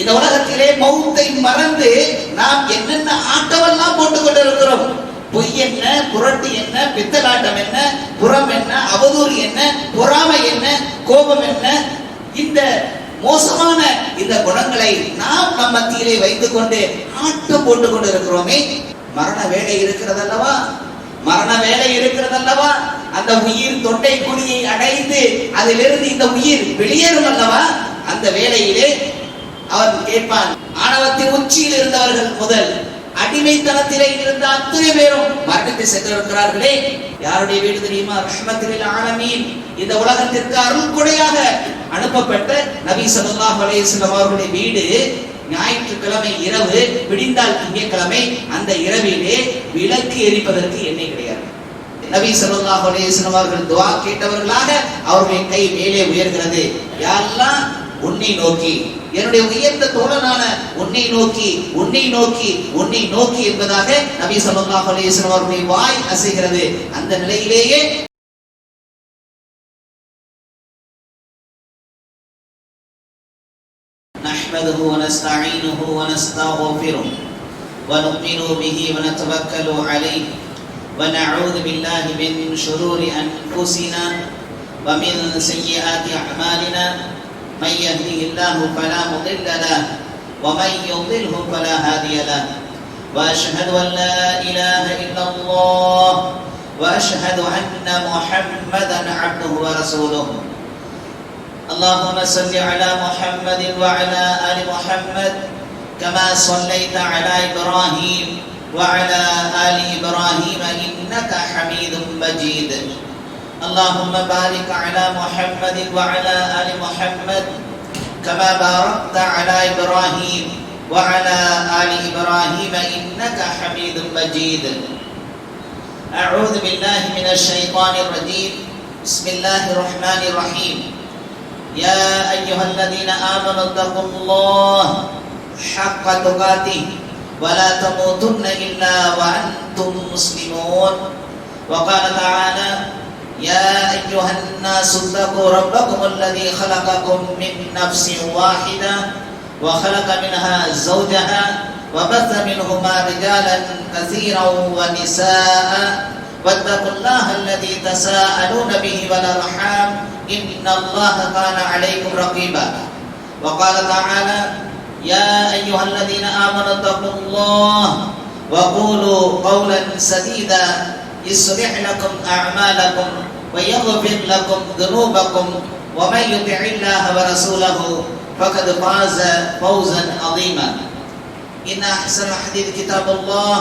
இந்த உலகத்திலே மௌத்தை மறந்து நாம் என்னென்ன ஆட்டமெல்லாம் போட்டுக் கொண்டிருக்கிறோம். பொய் என்ன, புரட்டு என்ன, பித்தலாட்டம் என்ன, புறம் என்ன, அவதூறு என்ன, பொறாமை என்ன, கோபம் என்ன, இந்த மோசமான இந்த குணங்களை நாம் நம் மத்தியிலே வைத்துக் கொண்டு ஆட்டம் போட்டுக் கொண்டு இருக்கிறோமே. மரண வேலை இருக்கிறதல்லவா, மரண வேலை இருக்கிறதல்லவா, அந்த உயிர் தொண்டை குழியை அடைந்து அதிலிருந்து இந்த உயிர் வெளியேறும் அல்லவா. அந்த வேளையிலே அவன் கேட்பான். ஆணவத்தின் உச்சியில் இருந்தவர்கள் முதல் அடிமைத்தனத்திலே இருந்த அத்தனை பேரும் மரணித்து சென்றிருக்கிறார்களே. யாருடைய வீடு தெரியுமா? ரஹ்மத்துல் ஆலமீன், இந்த உலகத்திற்கு அருள் கொடையாக அனுப்பப்பட்ட நபி ஸல்லல்லாஹு அலைஹி வஸல்லம் அவர்களுடைய வீடு. ஞாயிற்றுக்கிழமை இரவு விடிந்தால் திங்கட்கிழமை அந்த இரவிலே விளக்கு எரிப்பதற்கு எண்ணெய் கிடையாது. நபி ஸல்லல்லாஹு அலைஹி வஸல்லம் அவர்கள் துஆ கேட்டவர்களாக அவருடைய கை மேலே உயர்கிறது. யா அல்லாஹ், உன்னை நோக்கி, என்னுடைய உயர்ந்த தோழனான உன்னை நோக்கி, உன்னை நோக்கி, உன்னை நோக்கி என்பதாக நபி ஸல்லல்லாஹு அலைஹி வஸல்லம் அவருடைய வாய் அசைகிறது. அந்த நிலையிலேயே نحمده ونستعينه ونستغفره ونؤمن به ونتوكل عليه ونعوذ بالله من شرور أنفسنا ومن سيئات أعمالنا من يهده الله فلا مضل له ومن يضلله فلا هادي له وأشهد أن لا إله إلا الله وأشهد أن محمدا عبده ورسوله. اللهم صل على محمد وعلى آل محمد كما صليت على إبراهيم وعلى آل إبراهيم إنك حميد مجيد. اللهم بارك على محمد وعلى آل محمد كما باركت على إبراهيم وعلى آل إبراهيم إنك حميد مجيد. أعوذ بالله من الشيطان الرجيم. بسم الله الرحمن الرحيم. يا أيها الذين آمنوا اتقوا الله حق تقاته ولا تموتن إلا وأنتم مسلمون. وقال تعالى: يا أيها الناس اتقوا ربكم الذي خلقكم من نفس واحدة وخلق منها زوجها وبث منهما رجالا كثيرا ونساء واتقوا الله الذي تساءلون به والأرحام إن الله كان عليكم رقيبا. وقال تعالى: يا أيها الذين آمنوا اتقوا الله وقولوا قولا سديدا يصلح لكم أعمالكم ويغفر لكم ذنوبكم ومن يطع الله ورسوله فقد فاز فوزا عظيما. إن أحسن الحديث كتاب الله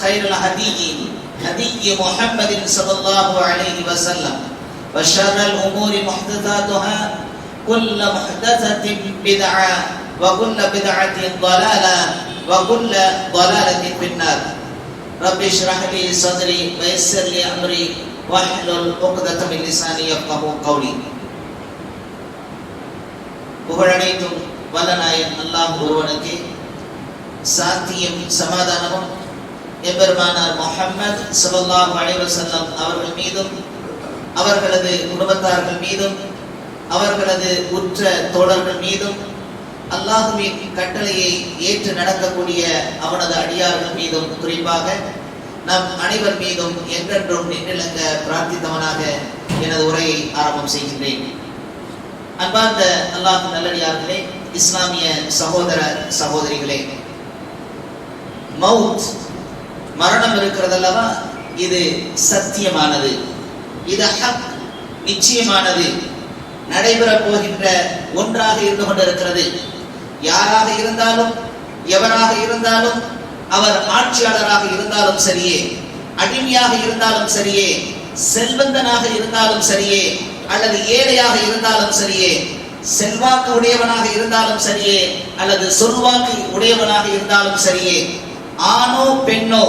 خير الهدي هدي محمد صلى الله عليه وسلم وشر الأمور محدثاتها كل محدثة بدعة وكل بدعة ضلالة وكل ضلالة في النار. رب اشرح لي صدري ويسر لي أمري واحلل عقدة من لساني يفقهوا قولي. புகழனைத்தும் வல்லநாயன் அல்லாஹ் ஒருவனுக்கு சாந்தியும் சமாதானமும் எம்பெருமானார் முஹம்மது ஸல்லல்லாஹு அலைஹி வஸல்லம் அவர்கள் மீதும் அவர்களது குடும்பத்தார்கள் மீதும் அவர்களது உற்ற தோழர்கள் மீதும் அல்லாஹ்வின் கட்டளையை ஏற்று நடக்கக்கூடிய அவனது அடியார்கள் மீதும் குறிப்பாக நம் அனைவர் மீதும் என்றென்றும் நின்றிலங்க பிரார்த்தித்தவனாக எனது உரையை ஆரம்பம் செய்கின்றேன். அன்பார்ந்த அல்லாஹ் நல்லடியார்களே, இஸ்லாமிய சகோதர சகோதரிகளே, மவுத், மரணம் இருக்கிறதல்லவா, இது சத்தியமானது, இது ஹக், நிச்சயமானது, நடைபெறப் போகின்ற ஒன்றாக இருந்து கொண்டிருக்கிறது. யாராக இருந்தாலும் எவராக இருந்தாலும், அவர் ஆட்சியாளராக இருந்தாலும் சரியே, அடிமையாக இருந்தாலும் சரியே, செல்வந்தனாக இருந்தாலும் சரியே, அல்லது ஏழையாக இருந்தாலும் சரியே, செல்வாக்கு உடையவனாக இருந்தாலும் சரியே, அல்லது சொல்வாக்கு உடையவனாக இருந்தாலும் சரியே, ஆணோ பெண்ணோ,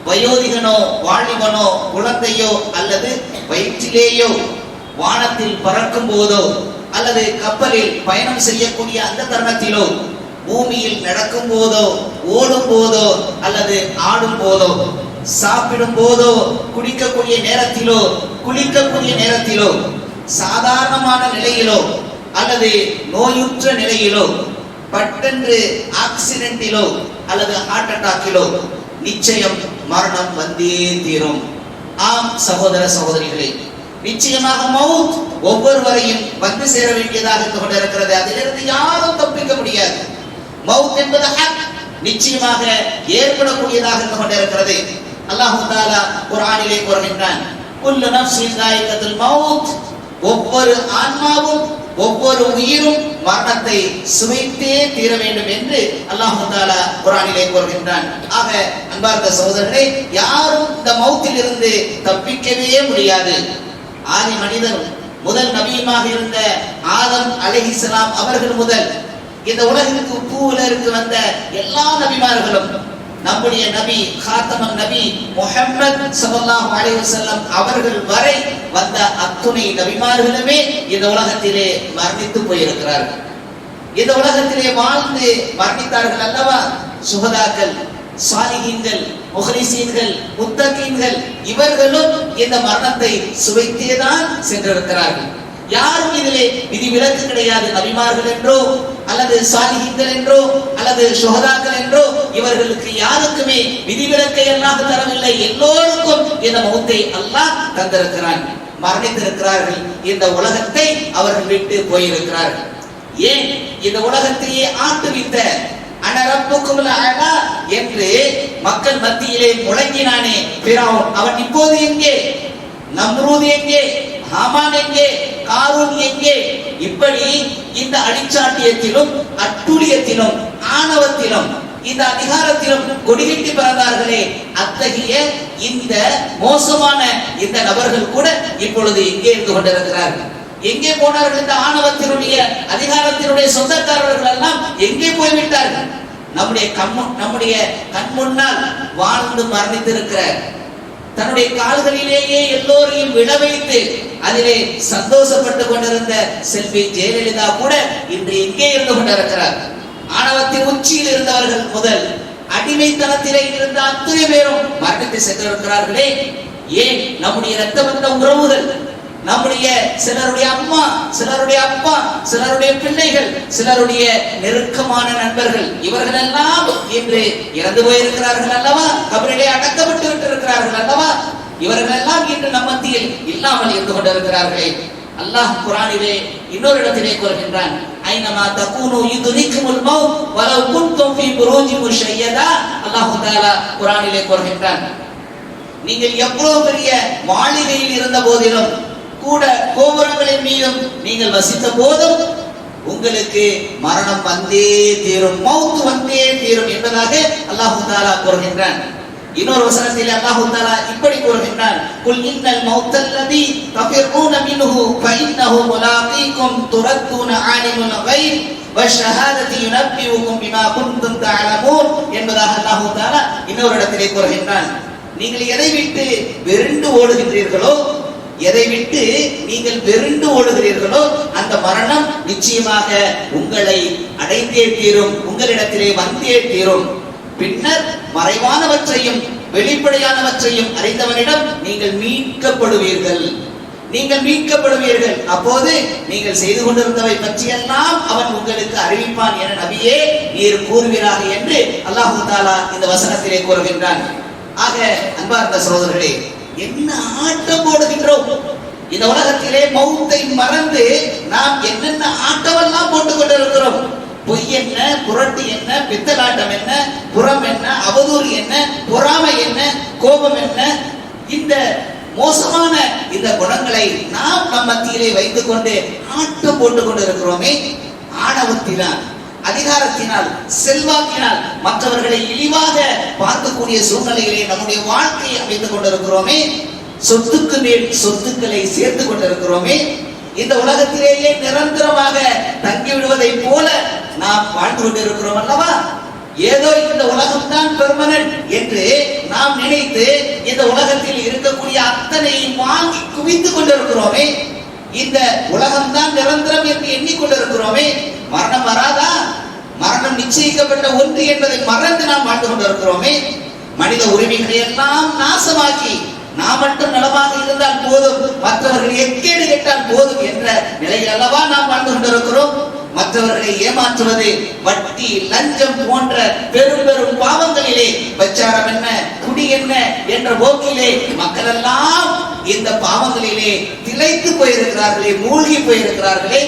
வயோதிகனோ வாலிபனோ குழந்தையோ அல்லது வயிற்றிலேயோ, வானத்தில் பறக்கும் போதோ அல்லது கப்பலில் பயணம் செய்யக்கூடிய அந்த தருணத்திலோ, பூமியில் நடக்கும் போதோ, ஓடும் போதோ அல்லது ஆடும் போதோ, சாப்பிடும் போதோ, குடிக்கக்கூடிய நேரத்திலோ, குளிக்கக்கூடிய நேரத்திலோ, சாதாரணமான நிலையிலோ அல்லது நோயுற்ற நிலையிலோ, பட்டென்று ஆக்சிடென்டிலோ அல்லது ஹார்ட் அட்டாக்கிலோ நிச்சயம் மரணம் வந்தே தீரும். ஆம் சகோதர சகோதரிகளே, நிச்சயமாக மவுத் ஒவ்வொருவரையும் வந்து சேர வேண்டியதாக இருந்து கொண்டிருக்கிறது. அதிலிருந்து யாரும் தப்பிக்க முடியாது. மவுத் என்பது ஹக், நிச்சயமாக ஏற்படக்கூடியதாக இருந்து கொண்டிருக்கிறது. அல்லாஹ் தஆலா குர்ஆனிலே கூறுகின்றான், குல்லு நஃப்ஸின் ஸாயிகத்துல் மவுத், ஒவ்வொரு ஆன்மாவும் ஒவ்வொரு உயிரும் மரணத்தை சுவைத்தே தீர வேண்டும் என்று அல்லாஹ் தஆலா குர்ஆனிலே கூறுகின்றான். ஆக அன்பார்ந்த சகோதரர்களே, யாரும் இந்த மௌத்தில் இருந்து தப்பிக்கவே முடியாது. ஆதி மனிதரும் முதல் நபியுமாக இருந்த ஆதம் அலைஹிஸ்ஸலாம் அவர்கள் முதல் இந்த உலகிற்கு பூவுலருக்கு வந்த எல்லா நபிமார்களும், நம்முடைய நபி காத்தமன் நபி முஹம்மது ஸல்லல்லாஹு அலைஹி வஸல்லம் அவர்கள் வரை வந்த அத்துணை நபிமார்களுமே இந்த உலகத்திலே மரணித்து போயிருக்கிறார்கள். இந்த உலகத்திலே வாழ்ந்து மரணித்தார்கள் அல்லவா? சுஹதாக்கள், சாலிஹீன்கள், முஹ்லிசீன்கள், முத்தகீன்கள், இவர்களும் இந்த மரணத்தை சுவைத்தேதான் சென்றிருக்கிறார்கள். யாரும் இதிலே விதிவிலக்கு கிடையாது. நபிமார்கள் என்றோ அல்லது சாலிஹீன்கள் என்றோ அல்லது சுஹதாக்கள் என்றோ இவர்களுக்கு யாருக்குமே விதிவிலக்கை அல்லாஹ் தரவில்லை. எல்லோருக்கும் இந்த மௌத்தை அல்லாஹ் தந்திருக்கிறான். மரணித்திருக்கிறார்கள். இந்த உலகத்தை அவர்கள் விட்டு போயிருக்கிறார்கள். ஏன்? இந்த உலகத்தையே ஆட்டுவித்த அனரப்புக்கும் அலா என்று மக்கள் மத்தியிலே முழங்கினானே ஃபிரௌன், அவன் இப்போது எங்கே? நம்ரூத் எங்கே? ஹாமான் எங்கே? காரூன் எங்கே? இப்படி இந்த அடிச்சாட்டியத்திலும் அட்டுழியத்திலும் ஆணவத்திலும் இந்த அதிகாரத்திலும் கொடிகட்டி பிறந்தார்களே, அத்தகைய இந்த மோசமான இந்த நபர்கள் கூட இப்பொழுது எங்கே இருந்து கொண்டிருக்கிறார்கள்? எங்கே போனார்கள்? இந்த ஆணவத்தினுடைய அதிகாரத்தினுடைய சொந்தக்காரர்கள் எல்லாம் எங்கே போய்விட்டார்கள்? நம்முடைய கண் முன்னால் வாழ்ந்து மரணித்திருக்கிற, தன்னுடைய கால்களிலேயே எல்லோரையும் விழ வைத்து அதிலே சந்தோஷப்பட்டு கொண்டிருந்த செல்வி ஜெயலலிதா கூட இன்று எங்கே இருந்து கொண்டிருக்கிறார்? ஆணவத்தின் உச்சியில் இருந்தவர்கள் முதல் அடிமைத்தனத்திலே இருந்த அத்தனை பேரும் மரணித்து சென்றிருக்கிறார்களே. ஏன்? நம்முடைய இரத்த பந்த உறவுகள், நம்முடைய சிலருடைய அம்மா, சிலருடைய அப்பா, சிலருடைய பிள்ளைகள், சிலருடைய நெருக்கமான நண்பர்கள், இவர்கள் எல்லாம் இன்று இறந்து போயிருக்கிறார்கள் அல்லவா? கபரிலே அடக்கப்பட்டு விட்டிருக்கிறார்கள் அல்லவா? இவர்கள் எல்லாம் இன்று நம் மத்தியில் இல்லாமல் இருந்து கொண்டிருக்கிறார்களே. அல்லாஹ் குர்ஆனிலே இன்னொரு இடத்திலே கூறுகின்றான், ஐனமா தகூனு யுத்ரிக்குமுல் மௌத் வலவ் குன்தும் ஃபீ புரூஜின் முஷய்யதா. அல்லாஹ் தஆலா குர்ஆனிலே கூறுகின்றான், நீங்கள் எவ்வளவு பெரிய மாளிகையில் இருந்த போதிலும் கூட, கோபுரங்களின் மீதும் நீங்கள் வசித்த போதும் உங்களுக்கு மரணம் வந்தே தீரும், மௌத் வந்தே தீரும் என்பதாக அல்லாஹ் தஆலா கூறுகின்றான். இன்னொரு வசனத்தில் அல்லாஹ் தஆலா இப்படி கூறுகின்றான், குல் இன்னல் மௌத்தல்லதி தஃபிரூன மின்ஹு ஃபஇன்னஹு முலாகீகும் துரத்தூன ஆலிமுல் கைப் வஷஹாததி யுனப்பியுகும் பிமா குன்தும் தஅலமூன் என்பதாக அல்லாஹ் தஆலா இன்னொரு இடத்திலே கூறுகின்றான். நீங்கள் எதை விட்டு வெறுண்டு ஓடுகின்றீர்களோ, எதை விட்டு நீங்கள் வெறுண்டு ஓடுகிறீர்களோ அந்த மரணம் நிச்சயமாக உங்களை அடைந்தே தீரும், உங்களிடத்திலே வந்தே தீரும். பின்னர் மறைவானவற்றையும் வெளிப்படையானவற்றையும் அறிந்தவனிடம் நீங்கள் மீட்கப்படுவீர்கள், நீங்கள் மீட்கப்படுவீர்கள். அப்போது நீங்கள் செய்து கொண்டிருந்தவை பற்றியெல்லாம் அவன் உங்களுக்கு அறிவிப்பான் என நபியே நீர் கூறுவீராக என்று அல்லாஹ் தஆலா இந்த வசனத்திலே கூறுகின்றான். ஆக அன்பார்ந்த சகோதரர்களே, என்ன ஆட்டம் போடுகின்றோம் இந்த உலகத்திலே! மௌத்தை மறந்து நாம் என்னென்ன ஆட்டமெல்லாம் போட்டுக் கொண்டிருக்கிறோம். பொய் என்ன, புரட்டு என்ன, பித்தலாட்டம் என்ன, புறம் என்ன, அவதூறு என்ன, பொறாமை என்ன, கோபம் என்ன, இந்த மோசமான இந்த குணங்களை நாம் நம் மத்தியிலே வைத்துக் கொண்டு ஆட்டம் போட்டுக் கொண்டிருக்கிறோமே. ஆணவத்தினால், அதிகாரத்தினால், செல்வாக்கினால் மற்றவர்களை இழிவாக பார்க்கக்கூடிய சூழ்நிலையிலே நம்முடைய வாழ்க்கையை அமைத்துக் கொண்டிருக்கிறோமே. சொத்துக்கு மேல் சொத்துக்களை சேர்த்து கொண்டிருக்கிறோமே. இந்த உலகத்திலேயே நிரந்தரமாக தங்கிவிடுவதை போல நாம் வாழ்ந்து கொண்டிருக்கிறோம் அல்லவா? ஏதோ இந்த உலகம் தான் பெர்மனன்ட் என்று நாம் நினைத்து இந்த உலகத்தில் இருக்கக்கூடிய அத்தனையும் வாங்கி குவித்துக் கொண்டிருக்கிறோமே. இந்த உலகம் தான் நிரந்தரம் என்று எண்ணிக்கொண்டிருக்கிறோமே. மரணம் வராதா? மரணம் நிச்சயிக்கப்பட்ட ஒன்று என்பதை மறந்து நாம் வாழ்ந்து கொண்டிருக்கிறோமே. மனித உரிமைகளை எல்லாம் நாசமாக்கி நாம் மட்டும் நலமாக இருந்தால் போதும், மற்றவர்கள் எக்கேடு கேட்டால் போதும் என்ற நிலையில் அல்லவா நாம் வாழ்ந்து கொண்டிருக்கிறோம். மற்றவர்களை ஏமாற்றுவது, வட்டி, லஞ்சம் போன்ற பெரும் பெரும் பாவங்களிலே, பிரச்சாரம் என்ன, குடி என்ன என்ற போக்கிலே மக்கள் எல்லாம் இந்த பாவங்களிலே திளைத்து போயிருக்கிறார்களே, மூழ்கி போயிருக்கிறார்களே,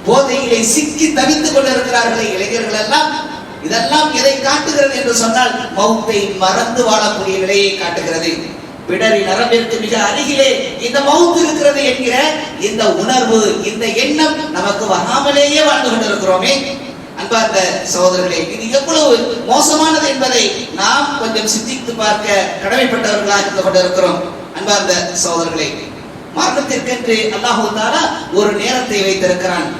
போதையிலே சிக்கி தவித்துக் கொண்டிருக்கிறார்களே இளைஞர்கள் எல்லாம். இதெல்லாம் எதை காட்டுகிறது என்று சொன்னால் மௌத்தை மறந்து வாழக்கூடிய நிலையை காட்டுகிறது. பிடரி நரம்பிற்கு மிக அருகிலே இந்த மௌத் இருக்கிறது என்கிற இந்த உணர்வு, இந்த எண்ணம் நமக்கு வராமலேயே வாழ்ந்து கொண்டிருக்கிறோமே. அன்பார்ந்த சகோதரர்களே, இது எவ்வளவு மோசமானது என்பதை நாம் கொஞ்சம் சிந்தித்து பார்க்க கடமைப்பட்டவர்களாக இருந்து கொண்டிருக்கிறோம். அன்பார்ந்த சகோதரர்களே, மரணத்திற்கென்று அல்லாஹ் தஆலா ஒரு நேரத்தை வைத்திருக்கிறான்.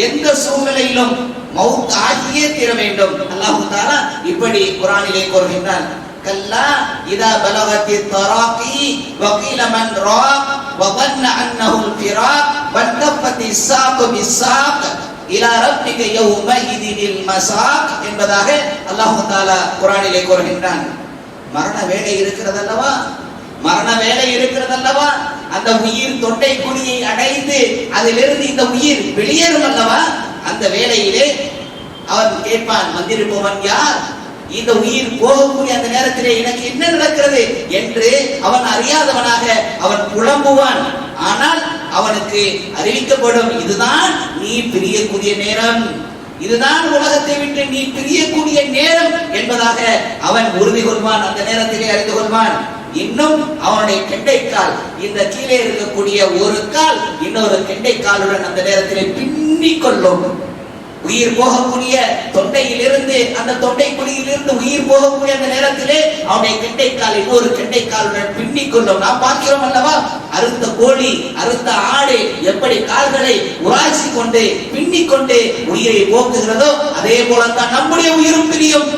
எந்த சூழ்நிலையிலும் மௌத் ஆகியே தீர வேண்டும். அல்லாஹ் தஆலா இப்படி குர்ஆனிலே கூறுகின்றான், கல்லா இதா பலகத்தி தராகி வகீல மன் ராக் வظن انه الفراق وانتفت الساق بالساق الى ربك يومئذ المساق என்பதாக அல்லாஹ் தஆலா குர்ஆனிலே கூறுகின்றான். மரண வேளை இருக்கிறதல்லவா, மரண வேளை இருக்கிறதல்லவா, அந்த உயிர் தொண்டை குழியை அடைந்து அதிலிருந்து இந்த உயிர் வெளியேறும் அல்லவா, அந்த வேளையிலே அவன் கேட்பான், வந்திருப்பவன் யார், இந்த உயிர் போகக்கூடிய அந்த நேரத்திலே எனக்கு என்ன நடக்கிறது என்று அவன் அறியாதவனாக அவன் புலம்புவான். ஆனால் அவனுக்கு அறிவிக்கப்படும், இதுதான் நீ பிரியக்கூடிய நேரம், இதுதான் உலகத்தை விட்டு நீ பிரியக்கூடிய நேரம் என்பதாக அவன் உறுதி கொள்வான். அந்த நேரத்திலே அறிந்து கொள்வான். இன்னும் அவனுடைய கெண்டைக்கால், இந்த கீழே இருக்கக்கூடிய ஒரு கால் இன்னொரு கெண்டைக்காலுடன் அந்த நேரத்திலே பின்னிக் கொள்ளும். உயிர் போகக்கூடிய தொண்டையிலிருந்து, அந்த தொண்டை குழியிலிருந்து உயிர் போகக்கூடிய அந்த நேரத்திலே அவனுடைய கெண்டைக்கால் இன்னொரு கெண்டைக்காலுடன் பின்னிக் கொள்ளும். நாம் பார்க்கிறோம் அல்லவா, அறுத்த கோழி, அறுத்த ஆடு எப்படி கால்களை உராய்ச்சி கொண்டு பின்னிக் கொண்டு உயிரை போக்குகிறதோ அதே போலத்தான் நம்முடைய உயிரும் பிரியும்.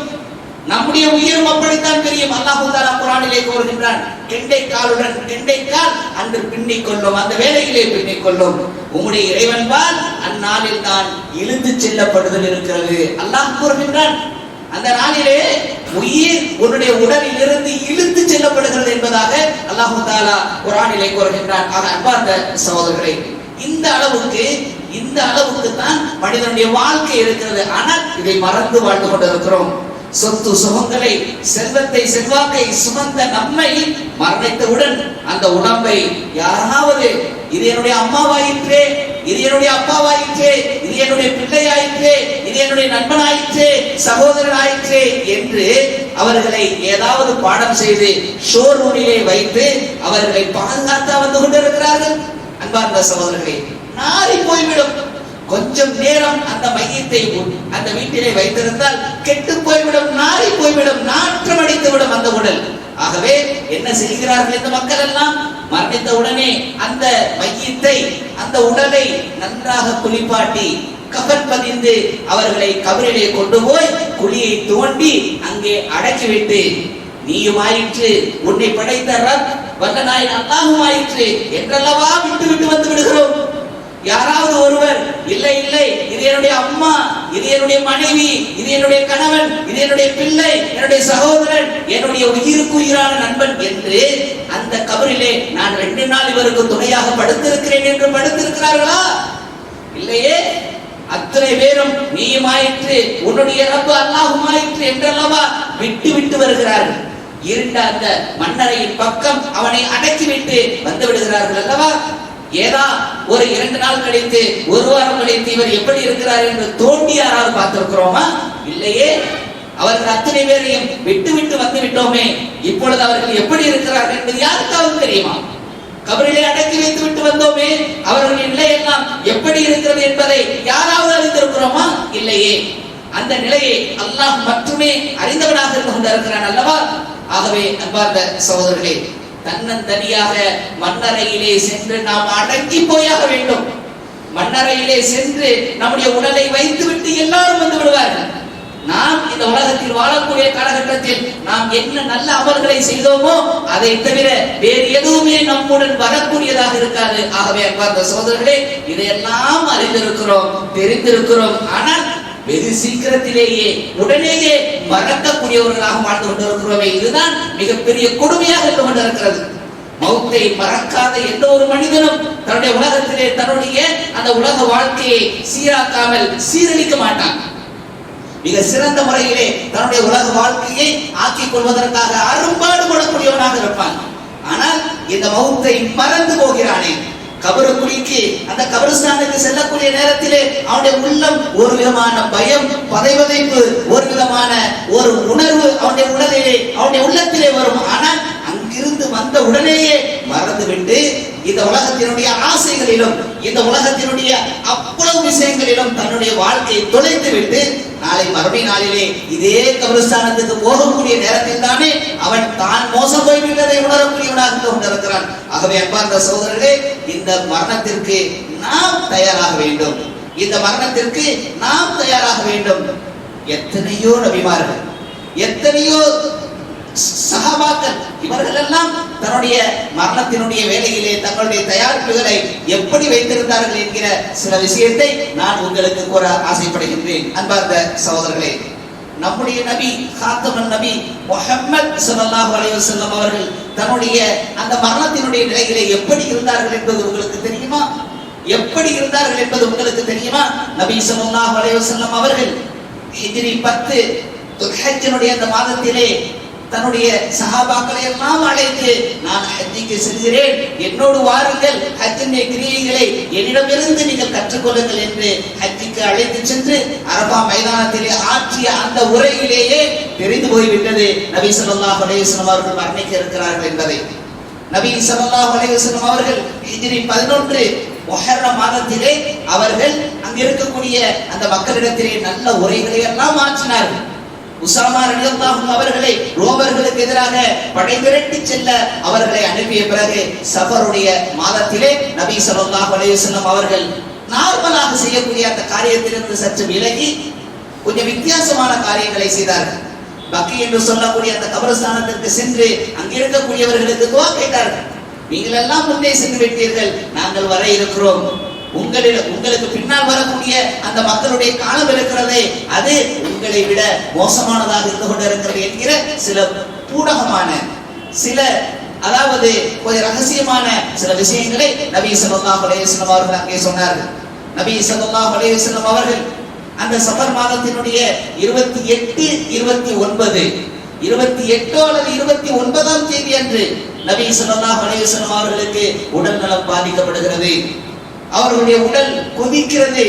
நம்முடைய உயிரும் அப்படித்தான் தெரியும். அல்லாஹ் தஆலா குர்ஆனிலே கூறுகின்றான், கெண்டைக்காலுடன் கெண்டைக்கால் அன்று பின்னிக் கொள்ளும், அந்த வேளையிலே பின்னிக் கொள்ளும். உம்முடைய இறைவன்பால் அந்நாளில் தான் இழுத்து செல்லப்படுதல் இருக்கிறது. அல்லாஹ் கூறுகின்றான், அந்த நாளிலே உயிர் உன்னுடைய உடலில் இருந்து இழுத்து செல்லப்படுகிறது என்பதாக அல்லாஹ் தஆலா குர்ஆனிலே கூறுகின்றான். ஆக அன்பார்ந்த சகோதரர்களே, இந்த அளவுக்கு தான் மனிதனுடைய வாழ்க்கை இருக்கிறது. ஆனால் இதை மறந்து வாழ்ந்து கொண்டிருக்கிறோம். சொத்து சுகங்களை, செல்வத்தை, செல்வாக்கை சுமந்த நம்மை மரணித்தவுடன் அந்த உடம்பை யாராவது, இது என்னுடைய அம்மாவாயிற்றே, இது என்னுடைய அப்பாவாயிற்றே, இது என்னுடைய பிள்ளையாயிற்றே, இது என்னுடைய நண்பனாயிற்றே, சகோதரன் ஆயிற்றே என்று அவர்களை ஏதாவது பாடம் செய்து ஷோரூமிலே வைத்து அவர்களை பாதுகாத்தா வந்து கொண்டிருக்கிறார்கள். அன்பார்ந்த சகோதரர்களே, நாரி போய்விடும். கொஞ்சம் நேரம் அந்த மையத்தை அந்த வீட்டிலே வைத்திருந்தால் கெட்டு போய்விடும், நாரி போய்விடும், நாற்றம் அடித்துவிடும் அந்த உடல். ஆகவே என்ன செய்கிறார்கள் இந்த மக்கள் எல்லாம், மரணித்த உடனே அந்த மையத்தை, அந்த உடலை நன்றாக குளிப்பாட்டி கஃன் பதிந்து அவர்களை கபரிலே கொண்டு போய் குழியை தோண்டி அங்கே அடக்கிவிட்டு, நீயும் ஆயிற்று, உன்னை படைத்த ரப் வல்லநாயன் அல்லாஹும் ஆயிற்று என்றல்லவா விட்டு வந்து விடுகிறோம். யாராவது ஒருவர் இல்லை இல்லை, இது என்னுடைய அம்மா, இது என்னுடைய மனைவி, இது என்னுடைய கணவன், இது என்னுடைய பிள்ளை, என்னுடைய சகோதரன், என்னுடைய உயிருக்கு உயிரான நண்பன் என்று அந்த கபரிலே நான் 2 நாள் இவருக்கு துணையாக படுத்திருக்கிறேன் என்று படுத்திருக்கிறார்களா? இல்லையே. அத்தனை பேரும் நீயும் ஆயிற்று, உன்னுடைய ரப்பு அல்லாஹும் ஆயிற்று என்றல்லவா விட்டு வருகிறார்கள். இருண்ட அந்த மண்ணறையின் பக்கம் அவனை அடக்கிவிட்டு வந்து விடுகிறார்கள் அல்லவா. ஏதா ஒரு 2 நாள் கழித்து, 1 வாரம் கழித்து இவர் எப்படி இருக்கிறார் என்று தோண்டி யாராவது பார்த்திருக்கிறோமா? இல்லையே. அவர்கள் அத்தனை பேரையும் விட்டு வந்து விட்டோமே, இப்பொழுது அவர்கள் எப்படி இருக்கிறார்கள் என்பது யாருக்காவது தெரியுமா? கபரிலே அடக்கி வைத்து விட்டு வந்தோமே, அவர்களின் நிலை எல்லாம் எப்படி இருக்கிறது என்பதை யாராவது அறிந்திருக்கிறோமா? இல்லையே. அந்த நிலையை அல்லாஹ் மட்டுமே அறிந்தவனாக இருந்து கொண்டிருக்கிறான் அல்லவா. ஆகவே அன்பார்ந்த சகோதரர்களே, தன்னந்தனியாக மண்ணறையிலே சென்று நாம் அடங்கி போயாக வேண்டும். மண்ணறையிலே சென்று நம்முடைய உடலை வைத்துவிட்டு எல்லாரும் வந்து விடுவார்கள். நாம் இந்த உலகத்தில் வாழக்கூடிய காலகட்டத்தில் நாம் என்ன நல்ல அமல்களை செய்தோமோ அதை தவிர வேறு எதுவுமே நம்முடன் வரக்கூடியதாக இருக்காது. ஆகவே அன்பார்ந்த சகோதரர்களே, இதையெல்லாம் அறிந்திருக்கிறோம், தெரிந்திருக்கிறோம். ஆனால் வெகு சீக்கிரத்திலேயே உடனேயே மறக்கக்கூடியவர்களாக வாழ்ந்து கொண்டிருக்கிறோமே, இதுதான் மிகப்பெரிய கொடுமையாக இருந்து கொண்டிருக்கிறது. மௌத்தை மறக்காத எந்த ஒரு மனிதனும் தன்னுடைய உலகத்திலே தன்னுடைய அந்த உலக வாழ்க்கையை சீராக்காமல் சீரழிக்க மாட்டான். மிக சிறந்த முறையிலே தன்னுடைய உலக வாழ்க்கையை ஆக்கிக் கொள்வதற்காக அரும்பாடுபடக்கூடியவனாக இருப்பான். ஆனால் இந்த மௌத்தை மறந்து போகிறானே, கபருக்குழிக்கு அந்த கபருஸ்தானுக்கு செல்லக்கூடிய நேரத்திலே அவனுடைய உள்ளம் ஒரு விதமான பயம், பதைவதைப்பு, ஒரு விதமான ஒரு உணர்வு அவனுடைய உள்ளத்திலே வரும். ஆனால் அங்கிருந்து வந்த உடனேயே மறந்துவிட்டு இந்த உலகத்தினுடைய ஆசைகளிலும் இந்த உலகத்தினுடைய அவ்வளவு விஷயங்களிலும் தன்னுடைய வாழ்க்கையை தொலைத்து விட்டு நாளை மறுபடி நாளிலே இதே கபருஸ்தானத்துக்கு போகக்கூடிய நேரத்தில் தானே அவன் தான் மோசம் போய்விட்டதை உணரக்கூடியவனாக கொண்டிருக்கிறான். ஆகவே அன்பார்ந்த சகோதரர்களே, இந்த மரணத்திற்கு நாம் தயாராக வேண்டும். இந்த மரணத்திற்கு நாம் தயாராக வேண்டும். எத்தனையோ நபிமார்கள், எத்தனையோ சஹாபாக்கள், இவர்கள் எல்லாம் தன்னுடைய மரணத்தினுடைய வேலையிலே தங்களுடைய தயாரிப்புகளை எப்படி வைத்திருந்தார்கள் என்கிற சில விஷயத்தை நான் உங்களுக்கு கூற ஆசைப்படுகின்றேன். அன்பார்ந்த சகோதரர்களே, நம்முடைய நபி காத்தமன் நபி முஹம்மத் ஸல்லல்லாஹு அலைஹி வஸல்லம் அவர்கள் தன்னுடைய அந்த மரணத்தினுடைய நிலையிலே எப்படி இருந்தார்கள் என்பது உங்களுக்கு தெரியுமா? எப்படி இருந்தார்கள் என்பது உங்களுக்கு தெரியுமா? நபி ஸல்லல்லாஹு அலைஹி வஸல்லம் அவர்கள் ஹிஜ்ரி 10 துல்ஹஜ்ஜினுடைய அந்த மாதத்திலே தன்னுடைய சஹாபாக்களை எல்லாம் அழைத்து, நான் ஹஜ்ஜிக்கு செல்கிறேன், என்னோடு வாருங்கள், ஹஜ்ஜினுடைய கிரியைகளை என்னிடமிருந்து நீங்கள் கற்றுக்கொள்ளுங்கள் என்று ஹஜ்ஜிக்கு அழைத்து சென்று அரபா மைதானத்திலே ஆற்றிய அந்த உரையிலேயே தெரிந்து போய்விட்டது நபி ஸல்லல்லாஹு அலைஹி வஸல்லம் அவர்கள் மரணிக்க இருக்கிறார்கள் என்பதை. நபி ஸல்லல்லாஹு அலைஹி வஸல்லம் அவர்கள் ஹிஜ்ரி 11 முஹர்ரம் மாதத்திலே அவர்கள் அங்கு இருக்கக்கூடிய அந்த மக்களிடத்திலே நல்ல உரைகளை எல்லாம் ஆற்றினார்கள். உஸாமா ரலியல்லாஹு அவர்களை ரோமர்களுக்கு எதிராக படை திரட்டி செல்ல அவர்களை அனுப்பிய பிறகு சஃபருடைய மாதத்திலே நபி ஸல்லல்லாஹு அலைஹி வஸல்லம் அவர்கள் நார்மலாக செய்யக்கூடிய அந்த காரியத்திலிருந்து சற்று விலகி கொஞ்சம் வித்தியாசமான காரியங்களை செய்தார்கள். பக்கி என்று சொல்லக்கூடிய அந்த கபரஸ்தானத்திற்கு சென்று அங்கே இருக்கக்கூடியவர்களுக்கு துஆ கேட்டார்கள். நீங்கள் எல்லாம் முன்னே சென்று விட்டீர்கள், நாங்கள் வர இருக்கிறோம். உங்களுக்கு பின்னால் வரக்கூடிய அந்த மக்களுடைய காலம் இருக்கிறதே, அது உங்களை விட மோசமானதாக இருந்து கொண்டிருக்கிறது என்கிற சில பூடகமான, சில அதாவது கொஞ்சம் ரகசியமான சில விஷயங்களை நபி ஸல்லல்லாஹு அலைஹி வஸல்லம் அவர்கள் அங்கே சொன்னார்கள். நபி ஸல்லல்லாஹு அலைஹி வஸல்லம் அவர்கள் அந்த சஃபர் மாதத்தினுடைய 28, 29 அல்லது 29ஆம் தேதி அன்று நபி ஸல்லல்லாஹு அலைஹி வஸல்லம் அவர்களுக்கு உடல் நலம் பாதிக்கப்படுகிறது. அவர்களுடைய உடல் கொதிக்கிறது.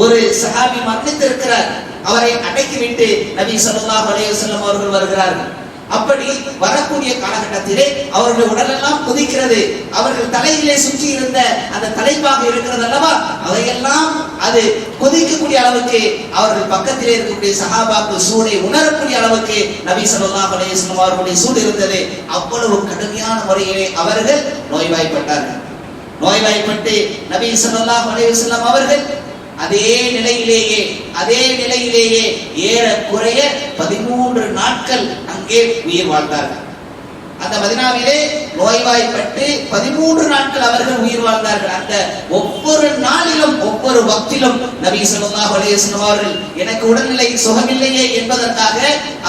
ஒரு சஹாபி மரணித்திருக்கிறார். அவரை அடக்கிவிட்டு நபி ஸல்லல்லாஹு அலைஹி வஸல்லம் அவர்கள் வருகிறார்கள். அப்படி வரக்கூடிய காலகட்டத்திலே அவருடைய உடல் எல்லாம் கொதிக்கிறது. அவர்கள் தலையிலே சுற்றி இருந்த அந்த தலைப்பாக இருக்கிறது அல்லவா, அதையெல்லாம் அது கொதிக்கக்கூடிய அளவுக்கு அவர்கள் பக்கத்திலே இருக்கக்கூடிய சஹாபாக்கள் சூடை உணரக்கூடிய அளவுக்கு நபி ஸல்லல்லாஹு அலைஹி வஸல்லம் அவர்களுடைய சூடு இருந்தது. அவ்வளவு கடுமையான முறையிலே அவர்கள் நோய்வாய்ப்பட்டார்கள். நோய்வாய்ப்பட்டு நபி ஸல்லல்லாஹு அலைஹி வஸல்லம் அவர்கள் அதே நிலையிலேயே ஏறக்குறைய 13 நாட்கள் அங்கே உயிர் வாழ்ந்தார்கள். அந்த மதீனாவிலே நோய்வாய்ப்பட்டு 13 நாட்கள் அவர்கள் உயிர் வாழ்ந்தார்கள். அந்த ஒவ்வொரு நாளிலும் ஒவ்வொரு வக்திலும் நபி ஸல்லல்லாஹு அலைஹி வஸல்லம் அவர்கள் எனக்கு உடல்நிலை சுகமில்லையே என்பதற்காக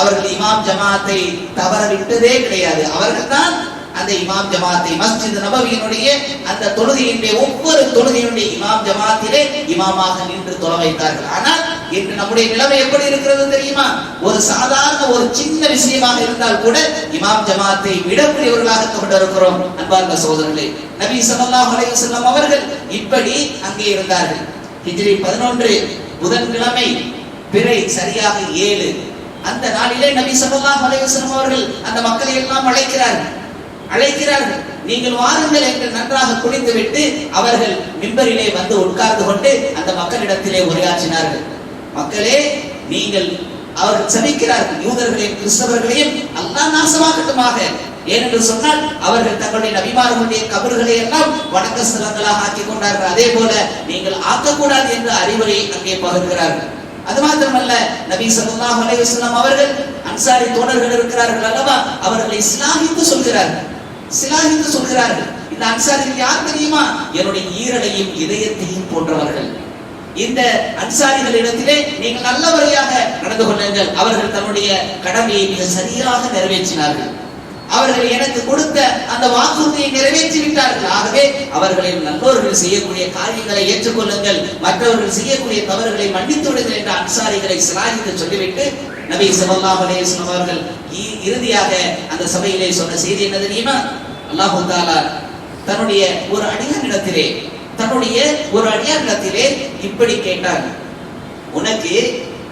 அவர்கள் இமாம் ஜமாத்தை தவற விட்டதே கிடையாது. அவர்கள் தான் அந்த இமாம் ஜமாத்தை மஸ்ஜித் நபவியினுடைய அந்த தொழுகையினுடைய ஒவ்வொரு தொழுகையினுடைய இமாம் ஜமாத்திலே இமாமாக நின்று தொழ வைத்தார்கள். ஆனால் இன்று நம்முடைய நிலைமை எப்படி இருக்கிறது தெரியுமா? ஒரு சாதாரண ஒரு சின்ன விஷயமாக இருந்தால் கூட இமாம் ஜமாத்தை விடக்கூடியவர்களாக கொண்டிருக்கிறோம். அன்பார்ந்த சகோதரர்களே, நபி ஸல்லல்லாஹு அலைஹி வஸல்லம் அவர்கள் இப்படி அங்கே இருந்தார்கள். ஹிஜ்ரி 11 புதன்கிழமை பிறை சரியாக 7 அந்த நாளிலே நபி ஸல்லல்லாஹு அலைஹி வஸல்லம் அவர்கள் அந்த மக்களை எல்லாம் அழைக்கிறார்கள். நீங்கள் வாருங்கள் என்று நன்றாக குடித்துவிட்டு அவர்கள் மிம்பரிலே வந்து உட்கார்ந்து கொண்டு அந்த மக்களிடத்திலே உரையாற்றினார்கள். மக்களே, நீங்கள் அவர்கள் சபிக்கிறார்கள், யூதர்களையும் கிறிஸ்தவர்களையும் அல்லாஹ் நாசமாக்கட்டுமாக. ஏனென்று சொன்னால் அவர்கள் தங்களுடைய நபிமார்களுடைய கபர்களை எல்லாம் வணக்க ஸ்தலங்களாக ஆக்கிக் கொண்டார்கள். அதே போல நீங்கள் ஆக்கக்கூடாது என்று அறிவுரை அங்கே பகிர்கிறார்கள். அது மாத்திரமல்ல, நபி ஸல்லல்லாஹு அலைஹி வஸல்லம் அவர்கள் அன்சாரி தோழர்கள் இருக்கிறார்கள் அல்லவா, அவர்களை சிலாகித்து சொல்கிறார்கள். இந்த அன்சாரிகள் யார் தெரியுமா? என்னுடைய ஈரலையும் இதயத்தையும் போன்றவர்கள். இந்த அன்சாரிகளிடத்திலே நீங்கள் நல்ல முறையாக நடந்து கொள்ளுங்கள். அவர்கள் தன்னுடைய கடமையை மிக சரியாக நிறைவேற்றினார்கள். அவர்கள் எனக்கு கொடுத்த அந்த வாக்குறுதியை நிறைவேற்றி விட்டார்கள். ஆகவே அவர்களின் நல்லோர்கள் செய்யக்கூடிய காரியங்களை ஏற்றுக்கொள்ளுங்கள், மற்றவர்கள் செய்யக்கூடிய தவறுகளை மன்னித்து விடுங்கள் என்ற அன்சாரிகளை சிலாகித்து சொல்லிவிட்டு நபி ஸல்லல்லாஹு அலைஹி வஸல்லம் அவர்கள் இறுதியாக அந்த சபையிலே சொன்ன செய்தி என்ன தெரியுமா? அல்லாஹ் தஆலா தன்னுடைய ஒரு அடியாரிடத்திலே இப்படி கேட்டார், உனக்கு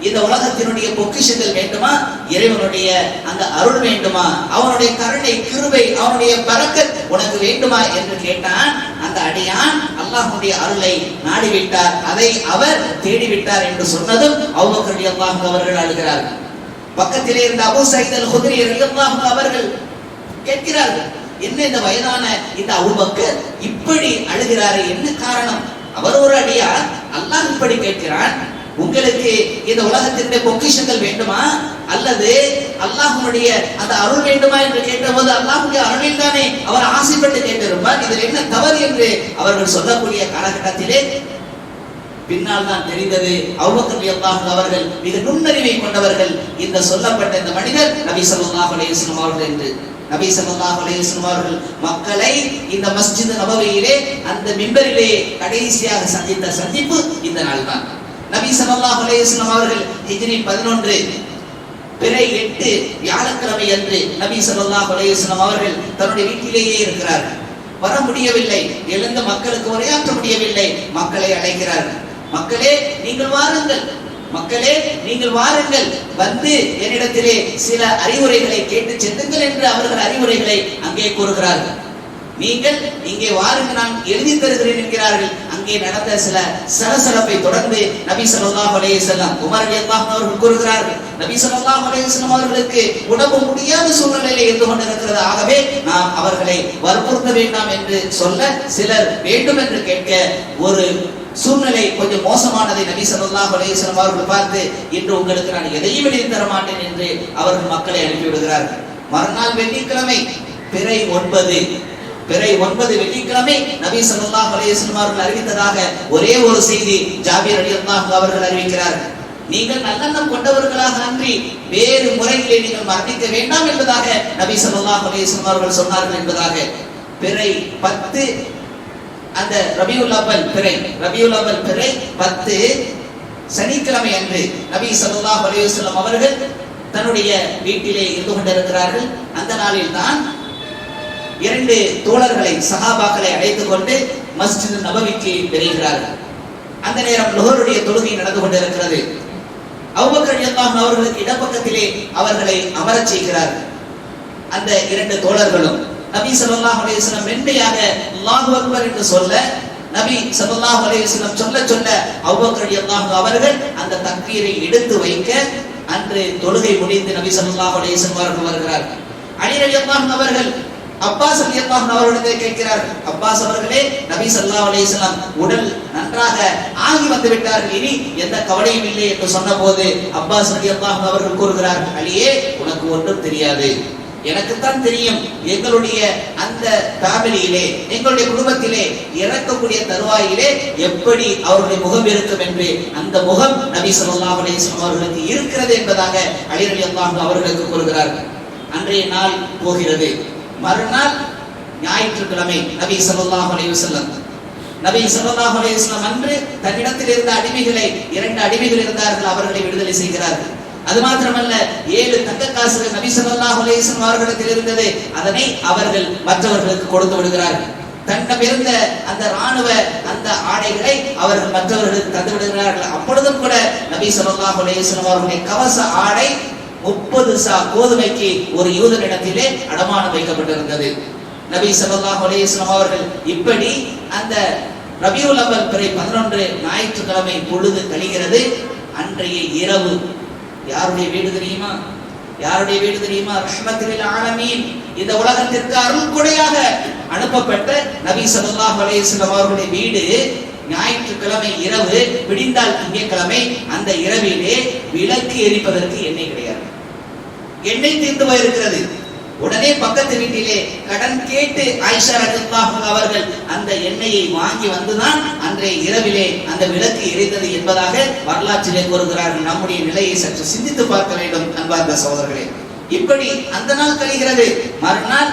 இந்த உலகத்தினுடைய பொக்கிஷங்கள் வேண்டுமா, இறைவனுடைய அந்த அருள் வேண்டுமா, அவனுடைய கருணை கிருபை அவனுடைய பரக்கத் உனக்கு வேண்டுமா என்று கேட்டான். அந்த அடியான் அல்லாஹ்வுடைய அருளை நாடிவிட்டார், அதை அவர் தேடிவிட்டார் என்று சொன்னதும் அபூபக்கர் ரலியல்லாஹு அவர்கள் அழுகிறார்கள். பக்கத்திலே இருந்த அபூ ஸயீத் அல் குத்ரி ரலியல்லாஹு அவர்கள் கேட்கிறார்கள், என்ன இந்த வயதான இந்த அபூபக்கர் இப்படி அழுகிறாரே, என்ன காரணம்? அவர் ஒரு அடியார், அல்லாஹ் இப்படி கேட்கிறான், உங்களுக்கு இந்த உலகத்தினுடைய பொக்கிஷங்கள் வேண்டுமா அல்லது அல்லாஹ்வுடைய அந்த அருள் வேண்டுமா என்று கேட்டபோது அல்லாஹ்வுடைய அருளில் தானே அவர் ஆசைப்பட்டு கேட்டிருப்பார், இதில் என்ன தவறு என்று அவர்கள் சொல்லக்கூடிய காலகட்டத்திலே பின்னால் தான் தெரிந்தது அபூபக்கர் ரலியல்லாஹு அவர்கள் மிக நுண்ணறிவை கொண்டவர்கள். இந்த சொல்லப்பட்ட இந்த மனிதர் நபி ஸல்லல்லாஹு அலைஹி வஸல்லம் அவர்கள் என்று நபி ஸல்லல்லாஹு அலைஹி வஸல்லம் அவர்கள் மக்களை இந்த மஸ்ஜித் நபவியிலே அந்த மிம்பரிலே கடைசியாக சந்தித்த சந்திப்பு இந்த நாள் தான். நபி ஸல்லல்லாஹு அலைஹி வஸல்லம் அவர்கள் ஹிஜ்ரி 11 பிறை 8 வியாழக்கிழமை அன்று நபி ஸல்லல்லாஹு அலைஹி வஸல்லம் அவர்கள் தன்னுடைய வீட்டிலேயே இருக்கிறார்கள். வர முடியவில்லை, எழுந்த மக்களுக்கு உரையாற்ற முடியவில்லை. மக்களை அழைக்கிறார்கள், மக்களே நீங்கள் வாருங்கள், மக்களே நீங்கள் வாருங்கள், வந்து என்னிடத்திலே சில அறிவுரைகளை கேட்டு செல்லுங்கள் என்று அவர்கள் அறிவுரைகளை அங்கே கூறுகிறார்கள். நீங்கள் இங்கே வாருங்கள், நான் எழுதி தருகிறேன் என்கிறார்கள். அங்கே நடந்த சில சலசலப்பை தொடர்ந்து நபி ஸல்லல்லாஹு அலைஹி வஸல்லம் உமர் ரலியல்லாஹு அவர்கள் கூறுகிறார்கள், நபி ஸல்லல்லாஹு அலைஹி வஸல்லம் அவர்களுக்கு உடம்பு முடியாத சூழ்நிலையிலே இருந்து கொண்டிருக்கிறது, ஆகவே நாம் அவர்களை வற்புறுத்த வேண்டாம் என்று சொல்ல சிலர் வேண்டும் என்று கேட்க ஒரு சூழ்நிலை கொஞ்சம் மோசமானதை நபி ஸல்லல்லாஹு அலைஹி வஸல்லம் அவர்கள் பார்த்து, இன்று உங்களுக்கு நான் எதையும் எழுதி தர மாட்டேன் என்று அவர்கள் மக்களை அனுப்பிவிடுகிறார்கள். மறுநாள் வெள்ளிக்கிழமை பிறை 9 வெள்ளிக்கிழமை நபி ஸல்லல்லாஹு அலைஹி வஸல்லம் அவர்கள் அறிவித்ததாக ஒரே ஒரு செய்தி ஜாபீர் ரலியல்லாஹு அவர்கள் அறிவிக்கிறார்கள், நீங்கள் நல்லெண்ணம் கொண்டவர்களாக அன்றி வேறு முறையிலே நீங்கள் மரணிக்க வேண்டாம் என்பதாக நபி ஸல்லல்லாஹு அலைஹி வஸல்லம் அவர்கள் சொன்னார்கள் என்பதாக. பிறை 10 அந்த ரபியுல் அவ்வல் பிறை 10 சனிக்கிழமை அன்று நபி ஸல்லல்லாஹு அலைஹி வஸல்லம் அவர்கள் தன்னுடைய வீட்டிலே இருந்து கொண்டிருக்கிறார்கள். அந்த நாளில் தான் 2 தோழர்களை சஹாபாக்களை அழைத்துக் கொண்டு மஸ்ஜித் நபவிக்கு விரைகிறார்கள். அந்த நேரம் லுஹருடைய தொழுகை நடந்து கொண்டிருக்கிறது. அபூபக்கர் ரலியல்லாஹு அவர்களுக்கு இடப்பக்கத்திலே அவர்களை அமரச் செய்கிறார்கள். அந்த 2 தோழர்களும் நபி ஸல்லல்லாஹு அலைஹி வஸல்லம் மென்மையாக அல்லாஹு அக்பர் என்று சொல்ல, நபி ஸல்லல்லாஹு அலைஹி வஸல்லம் சொல்ல அபூபக்கர் ரலியல்லாஹு அவர்கள் அந்த தக்பீரை எடுத்து வைக்க அன்று தொழுகை முடிந்து நபி ஸல்லல்லாஹு அலைஹி வஸல்லம் அவர்கள் வருகிறார்கள். அலி ரலியல்லாஹு அவர்கள் அப்பாஸ் ரலியல்லாஹு அவர்களிடம் கேட்கிறார்கள், அப்பாஸ் அவர்களே, நபி ஸல்லல்லாஹு அலைஹி வஸல்லம் உடல் நன்றாக ஆகி வந்து விட்டார்கள், இனி எந்த கவலையும் இல்லை என்று சொன்னபோது அப்பாஸ் ரலியல்லாஹு அவர்கள் கூறுகிறார்கள், அலியே, உனக்கு ஒன்றும் தெரியாது, எனக்குத்தான் தெரியும். எங்களுடைய அந்த ஃபேமிலியிலே, எங்களுடைய குடும்பத்திலே இறக்கக்கூடிய தருவாயிலே எப்படி அவருடைய முகம் இருக்கும் என்று அந்த முகம் நபி ஸல்லல்லாஹு அலைஹி வஸல்லம் அவர்களுக்கு இருக்கிறது என்பதாக அலி ரலியல்லாஹு அவர்களுக்கு கூறுகிறார்கள். அன்றைய நாள் போகிறது. மறுநாள் ஞாயிற்றுக்கிழமை நபி ஸல்லல்லாஹு அலைஹி வஸல்லம் அன்று தன்னிடத்தில் இருந்த அடிமைகளை 2 அடிமைகள் இருந்தார்கள், அவர்களை விடுதலை செய்கிறார்கள். அது மாத்திரமல்ல, 7 தங்க காசுகள் நபி ஸல்லல்லாஹு அலைஹி வஸல்லம் அவர்களிடத்தில் இருந்தது, அதனை அவர்கள் மற்றவர்களுக்கு கொடுத்து விடுகிறார்கள். தன்னிடம் இருந்த அந்த ராணுவ அந்த ஆடைகளை அவர்கள் மற்றவர்களுக்கு தந்து விடுகிறார்கள். அப்பொழுதும் கூட நபி ஸல்லல்லாஹு அலைஹி வஸல்லம் அவர்களுடைய கவச ஆடை 30 சா கோதுமைக்கு ஒரு யூதனிடத்திலே அடமானம் வைக்கப்பட்டிருந்தது. நபி ஸல்லல்லாஹு அலைஹி வஸல்லம் அவர்கள் இப்படி அந்த ரபியுல் அவ்வல் பிறை 11 ஞாயிற்றுக்கிழமை பொழுது கழிகிறது. அன்றைய இரவு யாருடைய வீடு தெரியுமா? ரஹ்மத்துல் ஆலமீன், இந்த உலகத்திற்கு அருள் கொடையாக அனுப்பப்பட்ட நபி ஸல்லல்லாஹு அலைஹி வஸல்லம் அவர்களுடைய வீடு. ஞாயிற்றுக்கிழமை இரவு விடிந்தால் திங்கட்கிழமை அந்த இரவிலே விளக்கு எரிப்பதற்கு எண்ணெய் கிடையாது. எண்ணெய் தீர்ந்து போயிருக்கிறது. உடனே பக்கத்து வீட்டிலே கடன் கேட்டு ஆயிஷா ரலியல்லாஹு அவர்கள் அந்த எண்ணெயை வாங்கி வந்துதான் அன்றைய இரவிலே அந்த விளக்கு எரிந்தது என்பதாக வரலாற்றிலே கூறுகிறார்கள். நம்முடைய நிலையை சற்று சிந்தித்து பார்க்க வேண்டும் அன்பார்ந்த சகோதரர்களே. இப்படி அந்த நாள் கழிகிறது. மறுநாள்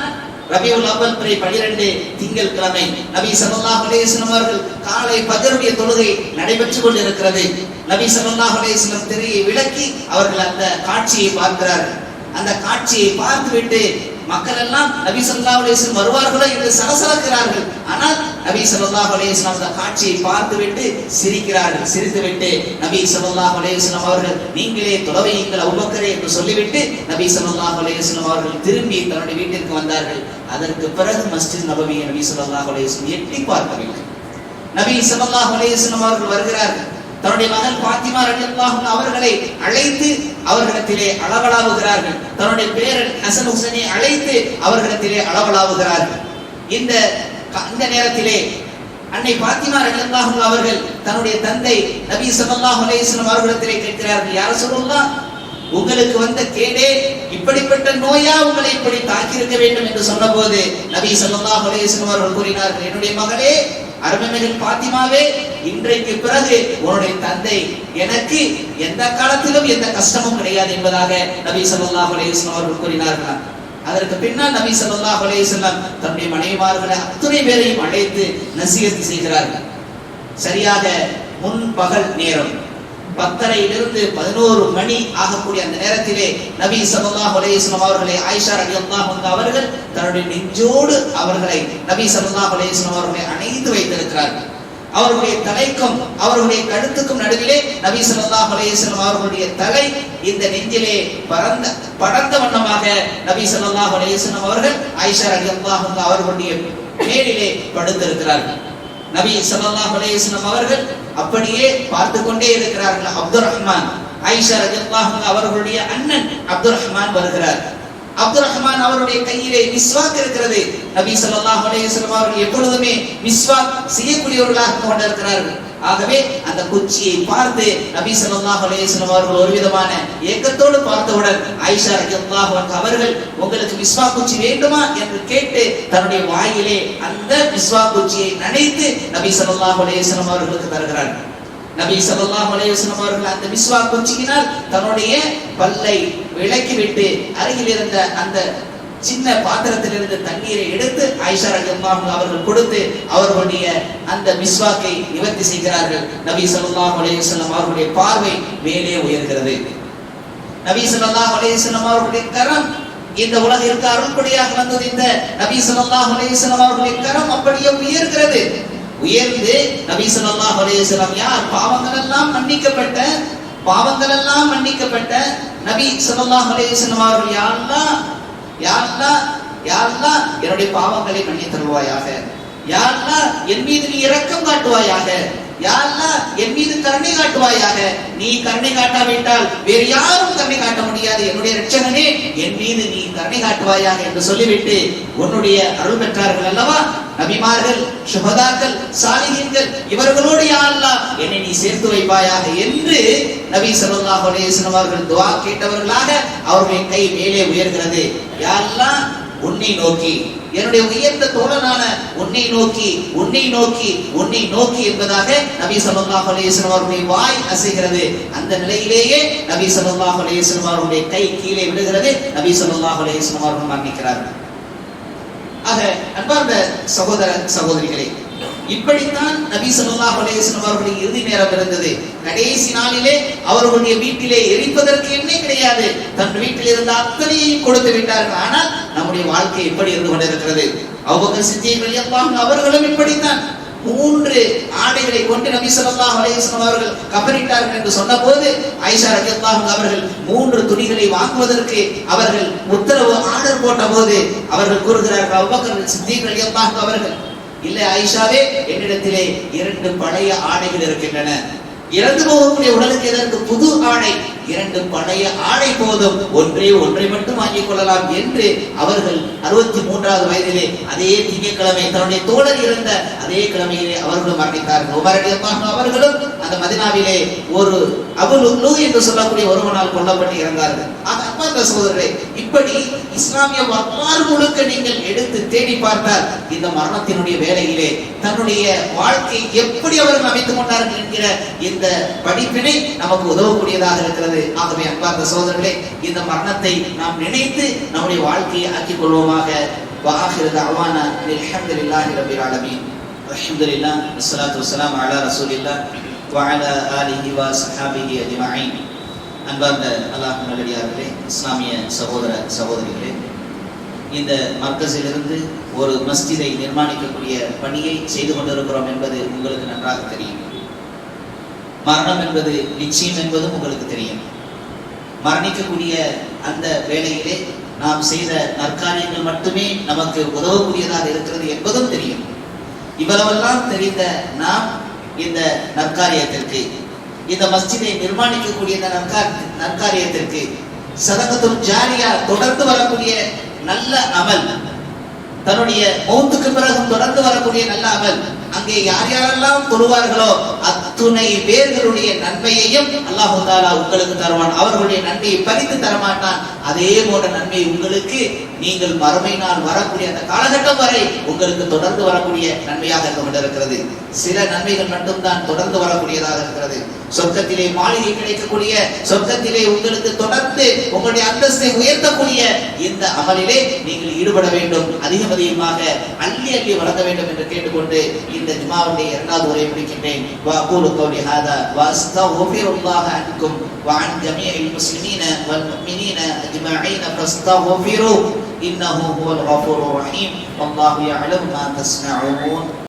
ரபியுல் அவ்வல் பிறை 12 திங்கட்கிழமை நபி ஸல்லல்லாஹு அலைஹி வஸல்லம் அவர்கள் காலை ஃபஜ்ருடைய தொழுகை நடைபெற்றுக் கொண்டிருக்கிறது. நபி ஸல்லல்லாஹு அலைஹி வஸல்லம் திரையை விலக்கி அவர்கள் அந்த காட்சியை பார்க்கிறார்கள். அந்த காட்சியை பார்த்துவிட்டு மக்கள் எல்லாம் நபி ஸல்லல்லாஹு அலைஹி வஸல்லம் வருவார்களோ என்று சலசலக்கிறார்கள். ஆனால் நபி ஸல்லல்லாஹு அலைஹி வஸல்லம் அந்த காட்சியை பார்த்துவிட்டு சிரிக்கிறார்கள். சிரித்துவிட்டு நபி ஸல்லல்லாஹு அலைஹி வஸல்லம் அவர்கள் நீங்களே தொலைவையுங்கள் அபூபக்கரே என்று சொல்லிவிட்டு நபி ஸல்லல்லாஹு அலைஹி வஸல்லம் அவர்கள் திரும்பி தன்னுடைய வீட்டிற்கு வந்தார்கள். அதற்கு பிறகு மஸ்ஜித் நபவியை நபி ஸல்லல்லாஹு அலைஹி வஸல்லம் எட்டி பார்க்கவில்லை. நபி ஸல்லல்லாஹு அலைஹி வஸல்லம் அவர்கள் வருகிறார்கள். தன்னுடைய மகன் ஃபாத்திமா ரலியல்லாஹு அன்ஹா அவர்களை அழைத்து அவர்களிடத்திலே அளவலாவுகிறார்கள். தன்னுடைய பேரன் ஹசன் ஹுசைனை அழைத்து அவர்களிடத்திலே அளவலாவுகிறார்கள். இந்த நேரத்திலே அன்னை ஃபாத்திமா ரலியல்லாஹு அன்ஹா அவர்கள் தன்னுடைய தந்தை நபி ஸல்லல்லாஹு அலைஹி வஸல்லம் அவர்களிடத்திலே கேட்கிறார்கள், யா ரசூலுல்லாஹ், உங்களுக்கு வந்த கேடே இப்படிப்பட்ட நோயா உங்களை இப்படி தாக்கி இருக்க வேண்டும் என்று சொன்னபோது நபி ஸல்லல்லாஹு அலைஹி வஸல்லம் அவர்கள் கூறினார்கள், என்னுடைய மகளே, அருமைமகள் பாத்திமாவே, இன்றைக்கு பிறகு உன்னுடைய தந்தை எனக்கு எந்த காலத்திலும் எந்த கஷ்டமும் கிடையாது என்பதாக நபி ஸல்லல்லாஹு அலைஹி வஸல்லம் அவர்கள் கூறினார்கள். அதற்கு பின்னால் நபி ஸல்லல்லாஹு அலைஹி வஸல்லம் தன்னுடைய மனைவிமார்களை அத்தனை பேரையும் அழைத்து நசீஹத் செய்கிறார்கள். சரியாக முன்பகல் நேரம் 10:30 11 மணி ஆகக்கூடிய அந்த நேரத்திலே நபி ஸல்லல்லாஹு அலைஹி வஸல்லம் அவர்களை ஆயிஷா ரலியல்லாஹு அன்ஹா அவர்கள் தன்னுடைய நெஞ்சோடு அவர்களை நபி ஸல்லல்லாஹு அலைஹி வஸல்லம் அவர்களை அணைத்து வைத்திருக்கிறார்கள். அவர்களுடைய தலைக்கும் அவர்களுடைய கழுத்துக்கும் நடுவிலே நபி ஸல்லல்லாஹு அலைஹி வஸல்லம் அவர்களுடைய தலை இந்த நெஞ்சிலே படர்ந்த வண்ணமாக நபி ஸல்லல்லாஹு அலைஹி வஸல்லம் அவர்கள் ஆயிஷா ரலியல்லாஹு அன்ஹா அவர்களுடைய மேலிலே படுத்திருக்கிறார்கள். நபி ஸல்லல்லாஹு அலைஹி வஸல்லம் அவர்கள் அப்படியே பார்த்து கொண்டே இருக்கிறார்கள். அப்துர் ரஹ்மான், ஆயிஷா ரலியல்லாஹு அன்ஹா அவர்களுடைய அண்ணன் அப்துர் ரஹ்மான் வருகிறார். அப்துர் ரஹ்மான் அவருடைய கையிலே மிஸ்வாக் இருக்கிறது. நபி ஸல்லல்லாஹு அலைஹி வஸல்லம் அவர்கள் எப்பொழுதுமே மிஸ்வாக் செய்யக்கூடியவர்களாக கொண்டிருக்கிறார்கள். ஆகவே அந்த குச்சியை பார்த்து நபி ஸல்லல்லாஹு அலைஹி வஸல்லம் அவர்கள் ஒரு விதமான ஏக்கத்தோடு பார்த்தவுடன் ஆயிஷா ரலியல்லாஹு அன்ஹா அவர்கள் உங்களுக்கு மிஸ்வாக் குச்சி வேண்டுமா என்று கேட்டு தன்னுடைய வாயிலே அந்த மிஸ்வாக் குச்சியை நனைத்து நபி ஸல்லல்லாஹு அலைஹி வஸல்லம் அவர்களுக்கு தருகிறார்கள். நபி ஸல்லல்லாஹு அலைஹி வஸல்லம் அவர்கள் அந்த மிஸ்வாக் குச்சியினால் தன்னுடைய பல்லை விளக்கிவிட்டு அருகில் இருந்த அந்த சின்ன பாத்திரத்திலிருந்து தண்ணீரை எடுத்து ஆயிஷா ரலியல்லாஹு அன்ஹா அவர்கள் கொடுத்து அவர்களுடைய அந்த மிஸ்வாக்கை நிவர்த்தி செய்கிறார்கள். நபி ஸல்லல்லாஹு அலைஹி வஸல்லம் அவர்களுடைய பார்வை மேலே உயர்கிறது. நபி ஸல்லல்லாஹு அலைஹி வஸல்லம் அவர்களுடைய கரம் இந்த உலகிற்கு அருள்படியாக வந்தது. இந்த நபி ஸல்லல்லாஹு அலைஹி வஸல்லம் அவர்களுடைய கரம் அப்படியே உயர்கிறது. உயர்ந்து நபி ஸல்லல்லாஹு அலைஹி வஸல்லம் யார் பாவங்கள் எல்லாம் மன்னிக்கப்பட்ட நபி ஸல்லல்லாஹு அலைஹி வஸல்லம் அவர்கள் யா அல்லாஹ் என்னுடைய பாவங்களை மன்னித்து தருவாயாக, யா அல்லாஹ் என் மீது நீ இரக்கம் காட்டுவாயாக, யா அல்லாஹ் என் மீது கருணை காட்டுவாயாக. நீ கருணை காட்டாவிட்டால் வேறு யாரும் கருணை காட்ட முடியாது. என்னுடைய இரட்சகனே, என் மீது நீ கருணை காட்டுவாயாக என்று சொல்லிவிட்டு உன்னுடைய அருள் பெற்றார்கள் அல்லவா நபிமார்கள், சுஹதாக்கள், சாலிஹீன்கள், இவர்களோடு யா அல்லாஹ் என்னை நீ சேர்த்து வைப்பாயாக என்று நபி ஸல்லல்லாஹு அலைஹி வஸல்லம் அவர்கள் துஆ கேட்டவர்களாக அவருடைய கை மேலே உயர்கிறது. யா அல்லாஹ் உன்னை நோக்கி, என்னுடைய உயர்ந்த தோழனான உன்னை நோக்கி என்பதாக நபி ஸல்லல்லாஹு அலைஹி வஸல்லம் அவருடைய வாய் அசைகிறது. அந்த நிலையிலேயே நபி ஸல்லல்லாஹு அலைஹி வஸல்லம் அவருடைய கை கீழே விழுகிறது. நபி ஸல்லல்லாஹு அலைஹி வஸல்லம் அவர்கள் மன்னிக்கிறார்கள். ஆக அன்பார்ந்த சகோதர சகோதரிகளே, இப்படித்தான் நபி ஸல்லல்லாஹு அலைஹி வஸல்லம் அவர்களுடைய இறுதி நேரம் இருந்தது. கடைசி நாளிலே அவர்களுடைய வீட்டிலே எரிப்பதற்கு எண்ணெய் கிடையாது. தன் வீட்டில் இருந்த அத்தனையையும் கொடுத்து விட்டார்கள். ஆனால் நம்முடைய வாழ்க்கை எப்படி இருந்து கொண்டிருக்கிறது? அபூபக்கர் சித்தீக் ரலியல்லாஹு அன்ஹு அவர்களும் இப்படித்தான் 3 ஆடைகளை கொண்டு நபி ஸல்லல்லாஹு அலைஹி வஸல்லம் அவர்கள் கபரிட்டார்கள் என்று சொன்னபோது ஆயிஷா ரலியல்லாஹு அன்ஹா அவர்கள் 3 துணிகளை வாங்குவதற்கு அவர்கள் உத்தரவு ஆர்டர் போட்டபோது அவர்கள் கூறுகிறார்கள், அபூபக்கர் சித்தீக் ரலியல்லாஹு அன்ஹு அவர்கள், இல்லை ஆயிஷாவே, என்னிடத்திலே 2 பழைய ஆடைகள் இருக்கின்றன. இறந்து போகக்கூடிய உடலுக்கு எதற்கு புது ஆடை? 2 பழைய ஆடை போதும், ஒன்றை மட்டும் வாங்கிக் கொள்ளலாம் என்று அவர்கள் 63வது வயதிலே அதே திங்கட்கிழமை தன்னுடைய தோழர் இருந்த அதே கிழமையிலே அவர்களும் மரணித்தார்கள். உமர் ரலியல்லாஹு அன்ஹு அவர்களும் அந்த அந்த மதீனாவிலே ஒரு அபுலுல்லு என்று சொல்லக்கூடிய ஒருவனால் கொல்லப்பட்டு இறந்தார்கள். அன்பார்ந்த சகோதரரே, இப்படி இஸ்லாமிய வரலாறு முழுக்க நீங்கள் எடுத்து தேடி பார்த்தால் இந்த மரணத்தினுடைய வேளையிலே தன்னுடைய வாழ்க்கை எப்படி அவர்கள் அமைத்துக் கொண்டார்கள் என்கிற இந்த படிப்பினை நமக்கு உதவக்கூடியதாக இருக்கிறது. ஆகவே அன்பார்ந்த சகோதரர்களே, இந்த மரணத்தை நாம் நினைத்து நம்முடைய வாழ்க்கையை ஆக்கிக் கொள்வோமாக. وآخر دعوانا الحمد لله رب العالمين الحمد لله والصلاة والسلام على رسول الله وعلى آله وصحابه أجمعين. அன்பார்ந்த அல்லாஹ் நல்லடியார்களே, இஸ்லாமிய சகோதர சகோதரிகளே, இந்த மர்கஸிலிருந்து ஒரு மஸ்ஜிதை நிர்மாணிக்கக்கூடிய பணியை செய்து கொண்டிருக்கிறோம் என்பது உங்களுக்கு நன்றாக தெரியும். மரணம் என்பது நிச்சயம் என்பதும் உங்களுக்கு தெரியும். மரணிக்கக்கூடிய அந்த வேளையிலே நாம் செய்த நற்காரியங்கள் மட்டுமே நமக்கு உதவக்கூடியதாக இருக்கிறது என்பதும் தெரியும். இவ்வளவெல்லாம் தெரிந்த நாம் இந்த நற்காரியத்திற்கு, இந்த மஸ்ஜிதை நிர்மாணிக்கக்கூடிய நற்காரியத்திற்கு, சதகத்துல் ஜாரியா தொடர்ந்து வரக்கூடிய நல்ல அமல், தன்னுடைய மௌத்துக்கு பிறகு தொடர்ந்து வரக்கூடிய நல்ல அமல், அங்கே யார் யாரெல்லாம் தொழுவார்களோ அத்துணை பேர்களுடைய நன்மையையும் அல்லாஹ் தஆலா உங்களுக்கு தருவான். அவர்களுடைய நன்மையை பறித்து தரமாட்டான். அதே போன்ற நன்மை உங்களுக்கு நீங்கள் மறுமை நாள் வரக்கூடிய அந்த காலகட்டம் வரை உங்களுக்கு தொடர்ந்து வரக்கூடிய நன்மையாக இருந்து கொண்டிருக்கிறது. சில நன்மைகள் மட்டும்தான் தொடர்ந்து வரக்கூடியதாக இருக்கிறது. சொர்க்கத்திலே மாளிகை கிடைக்கக்கூடிய, சொர்க்கத்திலே உங்களுக்கு தொடர்ந்து உங்களுடைய அந்தஸ்தை உயர்த்தக்கூடிய இந்த அமலிலே நீங்கள் ஈடுபட வேண்டும். அதிகமாக அள்ளி அள்ளி வளர்க்க வேண்டும் என்று கேட்டுக்கொண்டு இந்த ஜுமாவுடைய இரண்டாவது உரையை முடிக்கின்றேன். وأقول قولي هذا وأستغفر الله عنكم وعن جميع المسلمين والمؤمنين أجمعين فاستغفروه إنه هو الغفور الرحيم والله يعلم ما تصنعون.